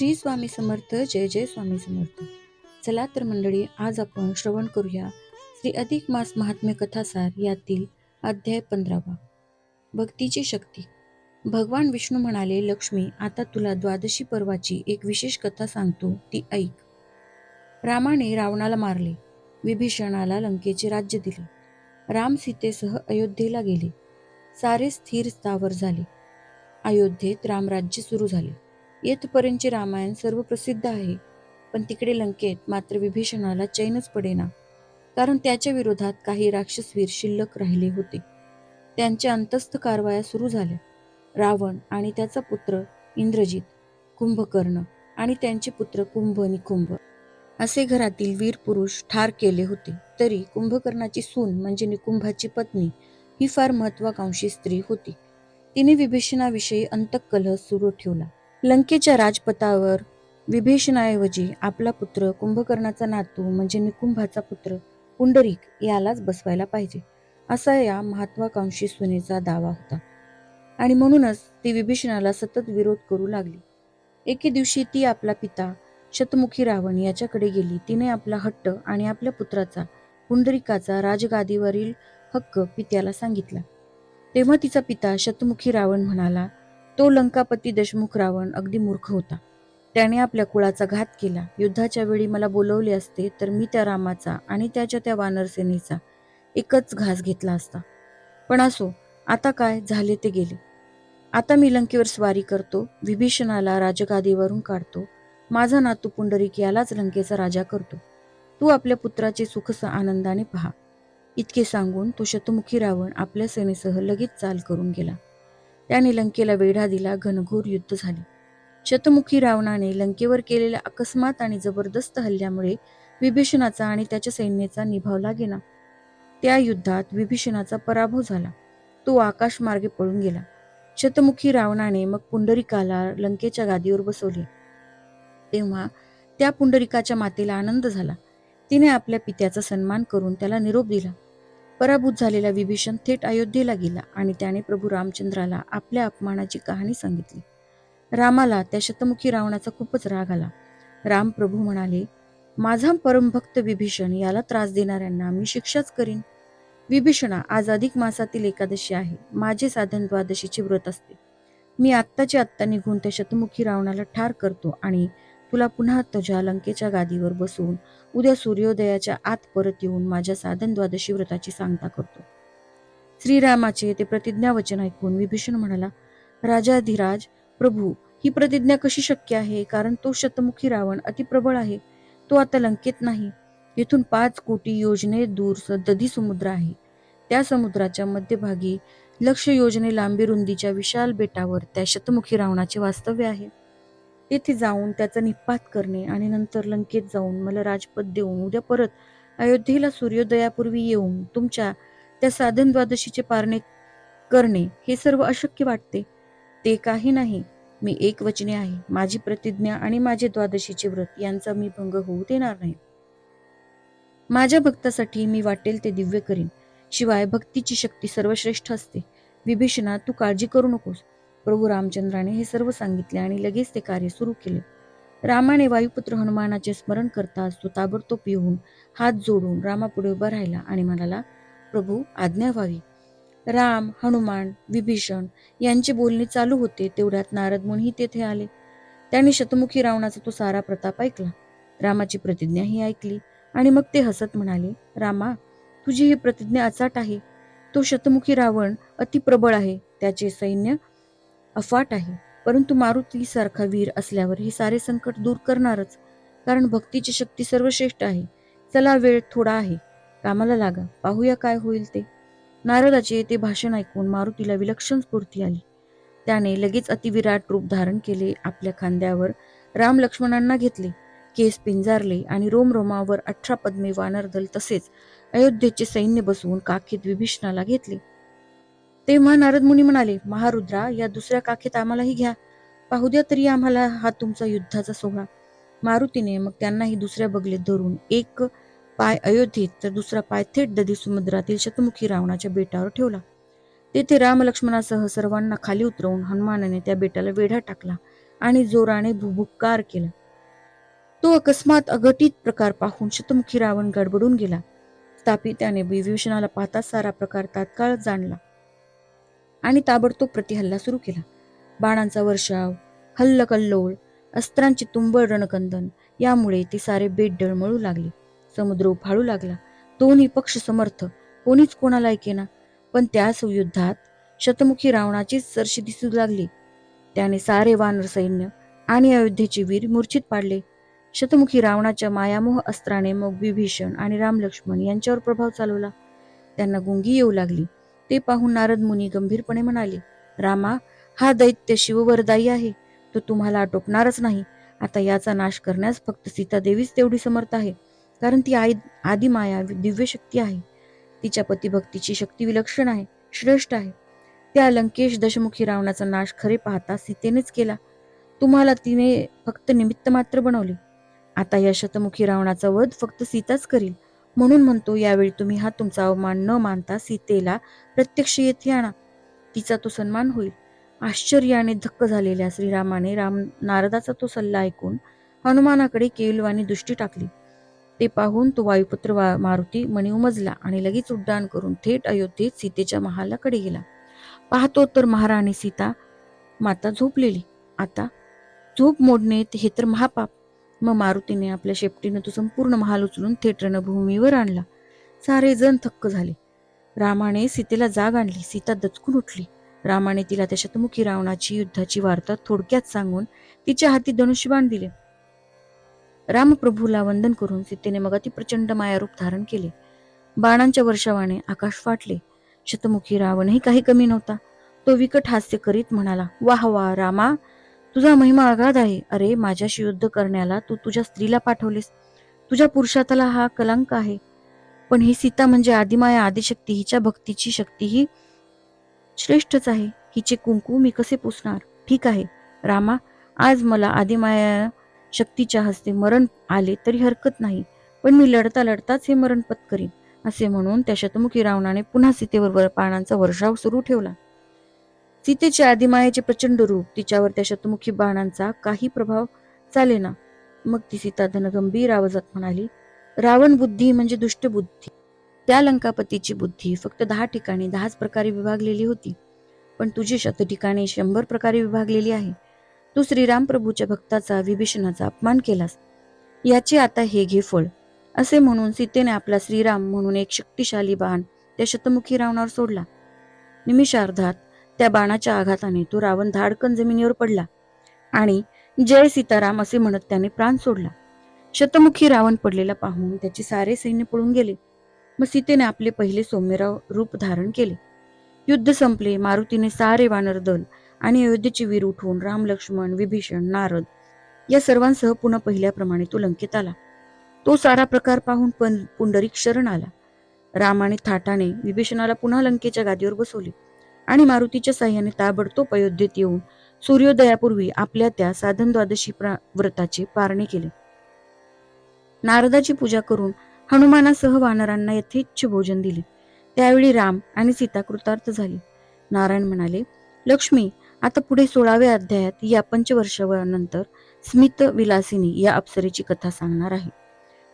श्री स्वामी समर्थ. जय जय स्वामी समर्थ. चला तर मंडळी, आज आपण श्रवण करूया श्री अधिक मास महात्म्य कथासार यातील अध्याय 15वा. भक्तीची शक्ती. भगवान विष्णू म्हणाले, लक्ष्मी, आता तुला द्वादशी पर्वाची एक विशेष कथा सांगतो, ती ऐक. रामाने रावणाला मारले, विभीषणाला लंकेचे राज्य दिले, राम सीतेसह अयोध्येला गेले, सारे स्थिर स्थावर झाले. अयोध्येत रामराज्य सुरू झाले. येथपर्यंतचे रामायण सर्व प्रसिद्ध आहे. पण तिकडे लंकेत मात्र विभीषणाला चैनच पडेना, कारण त्याच्या विरोधात काही राक्षसवीर शिल्लक राहिले होते. त्यांच्या अंतस्थ कारवाया सुरू झाल्या. रावण आणि त्याचा पुत्र इंद्रजित, कुंभकर्ण आणि त्यांचे पुत्र कुंभ निकुंभ असे घरातील वीर पुरुष ठार केले होते. तरी कुंभकर्णाची सून म्हणजे निकुंभाची पत्नी ही फार महत्वाकांक्षी स्त्री होती. तिने विभीषणाविषयी अंतःकलह सुरू ठेवला. लंकेच्या राजपथावर विभीषणाऐवजी आपला पुत्र कुंभकर्णाचा नातू म्हणजे निकुंभाचा पुत्र पुंडरीक यालाच बसवायला पाहिजे, असा या महत्वाकांक्षी सुनेचा दावा होता. आणि म्हणूनच ती विभीषणाला सतत विरोध करू लागली. एके दिवशी ती आपला पिता शतमुखी रावण याच्याकडे गेली. तिने आपला हट्ट आणि आपल्या पुत्राचा पुंडरीकाचा राजगादीवरील हक्क पित्याला सांगितला. तेव्हा तिचा पिता शतमुखी रावण म्हणाला, तो लंकापती दशमुख रावण अगदी मूर्ख होता. त्याने आपल्या कुळाचा घात केला. युद्धाच्या वेळी मला बोलवले असते तर मी त्या रामाचा आणि त्याच्या त्या वानरसेनेचा एकच घास घेतला असता. पण असो, आता काय झाले ते गेले. आता मी लंकेवर स्वारी करतो, विभीषणाला राजगादीवरून काढतो, माझा नातू पुंडरीक यालाच लंकेचा राजा करतो. तू आपल्या पुत्राचे सुख आनंदाने पहा. इतके सांगून तो शतमुखी रावण आपल्या सेनेसह लगेच चाल करून गेला. त्याने लंकेला वेढा दिला. घनघोर युद्ध झाले. शतमुखी रावणाने लंकेवर केलेल्या अकस्मात आणि जबरदस्त हल्ल्यामुळे विभीषणाचा आणि त्याच्या सैन्याचा निभावला गेला. त्या युद्धात विभीषणाचा पराभव झाला. तो आकाशमार्गे पळून गेला. शतमुखी रावणाने मग पुंडरीकाला लंकेच्या गादीवर बसवले. तेव्हा त्या पुंडरीकाच्या मातेला आनंद झाला. तिने आपल्या पित्याचा सन्मान करून त्याला निरोप दिला. पराभूत झालेला विभीषण थेट अयोध्येला गेला आणि त्याने प्रभू रामचंद्राला आपल्या अपमानाची कहाणी सांगितली. रामाला त्या शतमुखी रावणाचा खूपच राग आला. राम प्रभू म्हणाले, माझा परमभक्त विभीषण याला त्रास देणाऱ्यांना मी शिक्षाच करीन. विभीषणा, आज अधिक मासातील एकादशी आहे. माझे साधन द्वादशीचे व्रत असते. मी आत्ताच्या आत्ता निघून त्या शतमुखी रावणाला ठार करतो आणि तुला पुन्हा तुझ्या लंकेच्या गादीवर बसवून उद्या सूर्योदयाच्या आत परत येऊन माझ्या साधन द्वादशी व्रताची सांगता करतो. श्रीरामाचे ते प्रतिज्ञावचन ऐकून विभीषण म्हणाला, राजाधिराज प्रभू, ही प्रतिज्ञा कशी शक्य आहे? कारण तो शतमुखी रावण अतिप्रबळ आहे. तो आता लंकेत नाही. येथून 5 कोटी योजने दूर दधी समुद्र आहे. त्या समुद्राच्या मध्यभागी लक्ष योजने लांबी रुंदीच्या विशाल बेटावर त्या शतमुखी रावणाचे वास्तव्य आहे. तेथे जाऊन त्याचा निपात करणे आणि नंतर लंकेत जाऊन मला राजपद देऊन उद्या परत अयोध्येला सूर्योदयापूर्वी येऊन तुमच्या त्या साधन द्वादशीचे पारणे करणे हे सर्व अशक्य वाटते. ते काही नाही. मी एकवचनी आहे. माझी प्रतिज्ञा आणि माझे द्वादशीचे व्रत यांचा मी भंग होऊ देणार नाही. माझ्या भक्तासाठी मी वाटेल ते दिव्य करीन. शिवाय भक्तीची शक्ती सर्वश्रेष्ठ असते. विभीषणा, तू काळजी करू नकोस. प्रभू रामचंद्राने हे सर्व सांगितले आणि लगेच ते कार्य सुरू केले. रामाने वायुपुत्र हनुमानाचे स्मरण करताच तो ताबडतोब येऊन हात जोडून रामापुढे उभा राहिला आणि म्हणाला, प्रभू, आज्ञा व्हावी. राम, हनुमान, विभीषण यांचे बोलणे चालू होते तेवढ्यात नारद मुनी तेथे आले. त्यांनी शतमुखी रावणाचा तो सारा प्रताप ऐकला. रामाची प्रतिज्ञाही ऐकली आणि मग ते हसत म्हणाले, रामा, तुझी ही प्रतिज्ञा अचाट आहे. तो शतमुखी रावण अतिप्रबळ आहे. त्याचे सैन्य अफाट आहे. परंतु मारुती सारखा वीर असल्यावर हे सारे संकट दूर करणारच. कारण भक्तीची शक्ती सर्वश्रेष्ठ आहे. चला, वेळ थोडा आहे. कामाला लागा. पाहूया काय होईल ते. नारदाचे ते भाषण ऐकून मारुतीला विलक्षण स्फूर्ती आली. त्याने लगेच अतिविराट रूप धारण केले. आपल्या खांद्यावर राम लक्ष्मणांना घेतले. केस पिंजारले आणि रोमरोमावर 18 पद्मे वानरदल तसेच अयोध्येचे सैन्य बसवून काखेत विभीषणाला घेतले. तेव्हा नारद मुनी म्हणाले, महारुद्रा, या दुसऱ्या काखेत आम्हालाही घ्या. पाहू द्या तरी आम्हाला हा तुमचा युद्धाचा सोहळा. मारुतीने मग त्यांनाही दुसऱ्या बगलेत धरून एक पाय अयोध्येत तर दुसरा पाय थेट दधी समुद्रातील शतमुखी रावणाच्या बेटावर ठेवला. तेथे राम लक्ष्मणासह सर्वांना खाली उतरवून हनुमानाने त्या बेटाला वेढा टाकला आणि जोराने भुभुक्कार केला. तो अकस्मात अघटित प्रकार पाहून शतमुखी रावण गडबडून गेला. तथापि त्याने विभीषणाला पाहताच सारा प्रकार तात्काळ जाणला आणि ताबडतोब प्रतिहल्ला सुरू केला. बाणांचा वर्षाव, हल्लकल्लोळ, अस्त्रांची तुंबळ रणकंदन यामुळे ते सारे बेट डळमळू लागले. समुद्र उफाळू लागला. दोन्ही पक्ष समर्थ, कोणीच कोणाला ऐकेना. पण त्याच युद्धात शतमुखी रावणाचीच सरशी दिसू लागली. त्याने सारे वानर सैन्य आणि अयोध्येचे वीर मूर्छित पाडले. शतमुखी रावणाच्या मायामोह अस्त्राने मग विभीषण आणि रामलक्ष्मण यांच्यावर प्रभाव चालवला. त्यांना गुंगी येऊ लागली. ते पाहून नारद मुनी गंभीरपणे म्हणाले, रामा, हा दैत्य शिववरदायी आहे. तो तुम्हाला आटोपणारच नाही. आता याचा नाश करण्यास फक्त सीतादेवीच तेवढी समर्थ आहे. कारण ती आदिमाया दिव्य शक्ती आहे. तिच्या पतिभक्तीची शक्ती विलक्षण आहे, श्रेष्ठ आहे. त्या लंकेश दशमुखी रावणाचा नाश खरे पाहता सीतेनेच केला. तुम्हाला तिने फक्त निमित्त मात्र बनवले. आता या शतमुखी रावणाचा वध फक्त सीताच करील. म्हणून म्हणतो, यावेळी तुम्ही हा तुमचा अवमान न मानता सीतेला प्रत्यक्ष येथे आणा. तिचा तो सन्मान होईल. आश्चर्याने धक्क झालेल्या श्रीरामाने नारदाचा तो सल्ला ऐकून हनुमानाकडे केविलवाणी दृष्टी टाकली. ते पाहून तो वायुपुत्र मारुती मनी उमजला आणि लगेच उड्डाण करून थेट अयोध्येत सीतेच्या महालाकडे गेला. पाहतो तर महाराणी सीता माता झोपलेली. आता झोप मोडणे हे तर महापाप. मग मारुतीने आपल्या शेपटीने तो संपूर्ण महाल उचलून थेट रणभूमीवर आणला. सारे जण थक्क झाले. रामाने सीतेला जाग आणली. सीता दचकून उठली. रामाने तिला त्या शतमुखी रावणाची युद्धाची वार्ता थोडक्यात सांगून तिच्या हाती धनुष्यबाण दिले. रामप्रभूला वंदन करून सीतेने मग अति प्रचंड मायारूप धारण केले. बाणांच्या वर्षावाने आकाश फाटले. शतमुखी रावणही काही कमी नव्हता. तो विकट हास्य करीत म्हणाला, वाह वाह रामा, तुझा महिमा अगाध आहे. अरे, माझ्याशी युद्ध करण्याला तू तुझ्या स्त्रीला पाठवलेस. तुझ्या पुरुषातला हा कलंक आहे. पण ही सीता म्हणजे आदिमाया आदिशक्ती. हिच्या भक्तीची शक्ती ही श्रेष्ठच आहे. हिचे कुंकू मी कसे पुसणार? ठीक आहे रामा, आज मला आदिमाया शक्तीच्या हस्ते मरण आले तरी हरकत नाही. पण मी लढता लढताच हे मरण पत्करीन. असे म्हणून त्या शतमुखी रावणाने पुन्हा सीतेवर बाणांचा वर्षाव सुरू ठेवला. सीतेच्या आदिमायेचे प्रचंड रूप तिच्यावर त्या शतमुखी बाणांचा काही प्रभाव चालेना. मग ती सीता धनगंभीर आवाजात म्हणाली, रावण बुद्धी म्हणजे दुष्ट बुद्धी. त्या लंकापतीची बुद्धी फक्त 10 ठिकाणी 10च प्रकारे विभागलेली होती. पण तुझी 100 ठिकाणी 100 प्रकारे विभागलेली आहे. तू श्रीराम प्रभूच्या भक्ताचा विभीषणाचा अपमान केलास. याचे आता हे घे फळ. असे म्हणून सीतेने आपला श्रीराम म्हणून एक शक्तिशाली बाण त्या शतमुखी रावणावर सोडला. निमिषार्धात त्या बाणाच्या आघाताने तो रावण धाडकन जमिनीवर पडला आणि जय सीताराम असे म्हणत त्याने प्राण सोडला. शतमुखी रावण पडलेला पाहून त्याचे सारे सैन्य पळून गेले. मग सीतेने आपले पहिले सौम्यराव रूप धारण केले. युद्ध संपले. मारुतीने सारे वानर दल आणि अयोध्येचे वीर उठवून राम, लक्ष्मण, विभीषण, नारद या सर्वांसह पुन्हा पहिल्याप्रमाणे तो लंकेत आला. तो सारा प्रकार पाहून पुंडरीक शरण आला. रामाने थाटाने विभीषणाला पुन्हा लंकेच्या गादीवर बसवले आणि मारुतीच्या साह्याने ताबडतोब अयोध्येत येऊन सूर्योदयापूर्वी आपल्या त्या साधन द्वादशी व्रताचे पारणे केले. नारदाची पूजा करून हनुमानासह वानरांना यथेच्छ भोजन दिले. त्यावेळी राम आणि सीता कृतार्थ झाली. नारायण म्हणाले, लक्ष्मी, आता पुढे 16व्या अध्यायात या पंचवर्षानंतर स्मित विलासिनी या अप्सरेची कथा सांगणार आहे.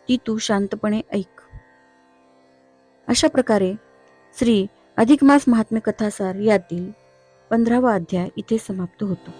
ती तू शांतपणे ऐक. अशा प्रकारे श्री अधिक मास महात्म्य कथासार यातील 15वा अध्याय इथे समाप्त होतो.